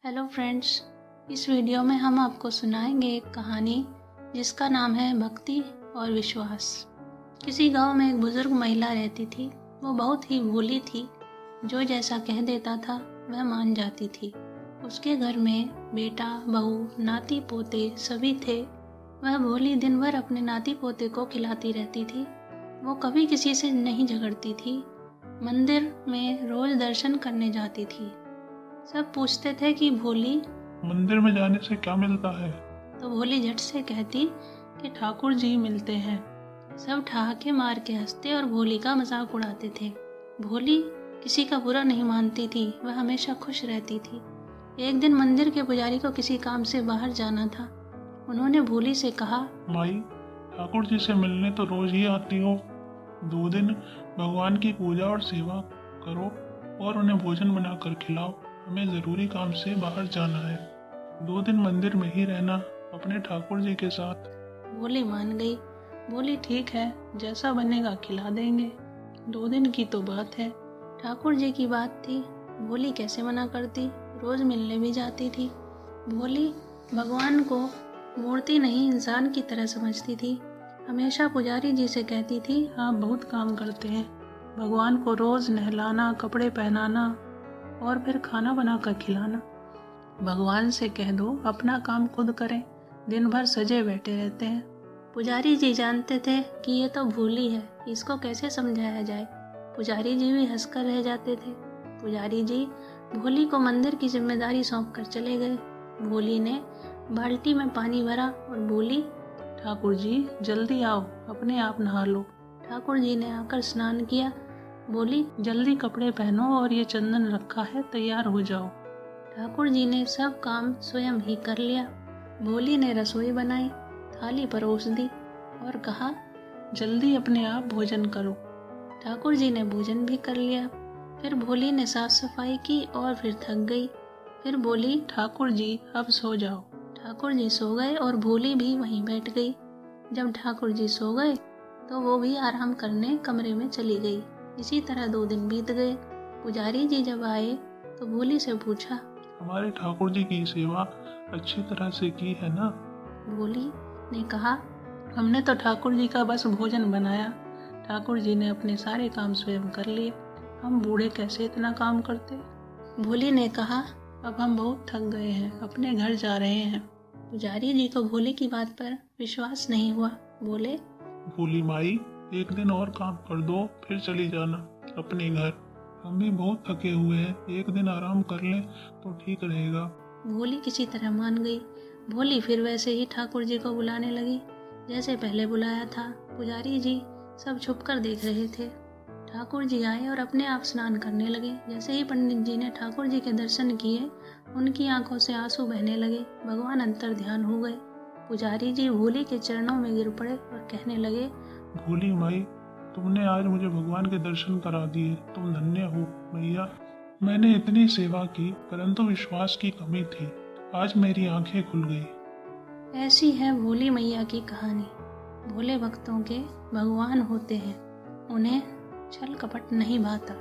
Hello friends, इस video में हम आपको सुनाएंगे एक कहानी जिसका नाम है भक्ति और विश्वास। किसी गांव में एक बुजुर्ग महिला रहती थी। वो बहुत ही भोली थी। जो जैसा कह देता था वह मान जाती थी। उसके घर में बेटा, बहू, नाती पोते सभी थे। वह भोली दिन भर अपने नाती पोते को खिलाती रहती थी। वो कभी किसी से नहीं झगड़ती थी। मंदिर में रोज दर्शन करने जाती थी। सब पूछते थे कि भोली, मंदिर में जाने से क्या मिलता है? तो भोली झट से कहती कि ठाकुर जी मिलते हैं। सब ठहाके मार के हंसते और भोली का मजाक उड़ाते थे। भोली किसी का बुरा नहीं मानती थी। वह हमेशा खुश रहती थी। एक दिन मंदिर के पुजारी को किसी काम से बाहर जाना था। उन्होंने भोली से कहा, माई, ठाकुर जी से मिलने तो रोज ही आती हो। 2 दिन भगवान की पूजा और सेवा करो और उन्हें भोजन बनाकर खिलाओ। हमें जरूरी काम से बाहर जाना है। 2 दिन मंदिर में ही रहना अपने ठाकुर जी के साथ। भोली मान गई। बोली, ठीक है, जैसा बनेगा खिला देंगे। 2 दिन की तो बात है। ठाकुर जी की बात थी, भोली कैसे मना करती। रोज मिलने भी जाती थी। भोली भगवान को मूर्ति नहीं इंसान की तरह समझती थी। हमेशा पुजारी जी से कहती थी, आप बहुत काम करते हैं। भगवान को रोज नहलाना, कपड़े पहनाना और फिर खाना बनाकर खिलाना। भगवान से कह दो अपना काम खुद करें। दिन भर सजे बैठे रहते हैं। पुजारी जी जानते थे कि ये तो भोली है, इसको कैसे समझाया जाए। पुजारी जी भी हंसकर रह जाते थे। पुजारी जी भोली को मंदिर की जिम्मेदारी सौंप कर चले गए। भोली ने बाल्टी में पानी भरा और बोली, ठाकुर जी जल्दी आओ, अपने आप नहा लो। ठाकुर जी ने आकर स्नान किया। बोली, जल्दी कपड़े पहनो और ये चंदन रखा है, तैयार हो जाओ। ठाकुर जी ने सब काम स्वयं ही कर लिया। भोली ने रसोई बनाई, थाली परोस दी और कहा, जल्दी अपने आप भोजन करो। ठाकुर जी ने भोजन भी कर लिया। फिर भोली ने साफ सफाई की और फिर थक गई। फिर बोली, ठाकुर जी अब सो जाओ। ठाकुर जी सो गए और भोली भी वहीं बैठ गई। जब ठाकुर जी सो गए तो वो भी आराम करने कमरे में चली गई। इसी तरह 2 दिन बीत गए। पुजारी जी जब आए तो भोली से पूछा, हमारे ठाकुर जी की सेवा अच्छी तरह से की है ना? भोली ने कहा, हमने तो ठाकुर जी का बस भोजन बनाया। ठाकुर जी ने अपने सारे काम स्वयं कर लिए। हम बूढ़े कैसे इतना काम करते। भोली ने कहा, अब हम बहुत थक गए हैं, अपने घर जा रहे हैं। पुजारी जी को भोली की बात पर विश्वास नहीं हुआ। बोले, भोली माई, 1 दिन और काम कर दो, फिर चली जाना अपने घर। हम भी बहुत थके हुए हैं, 1 दिन आराम कर लें तो ठीक रहेगा। भोली किसी तरह मान गई। भोली फिर वैसे ही ठाकुर जी को बुलाने लगी जैसे पहले बुलाया था। पुजारी जी सब छुपकर देख रहे थे। ठाकुर जी आए और अपने आप स्नान करने लगे। जैसे ही पंडित जी ने ठाकुर जी के दर्शन किए, उनकी आंखों से आंसू बहने लगे। भगवान अंतर ध्यान हो गए। पुजारी जी भोली के चरणों में गिर पड़े और कहने लगे, भोली माई, तुमने आज मुझे भगवान के दर्शन करा दिए, तुम धन्य हो मैया। मैंने इतनी सेवा की परंतु विश्वास की कमी थी। आज मेरी आंखें खुल गई। ऐसी है भोली मैया की कहानी। भोले भक्तों के भगवान होते हैं, उन्हें छल कपट नहीं भाता।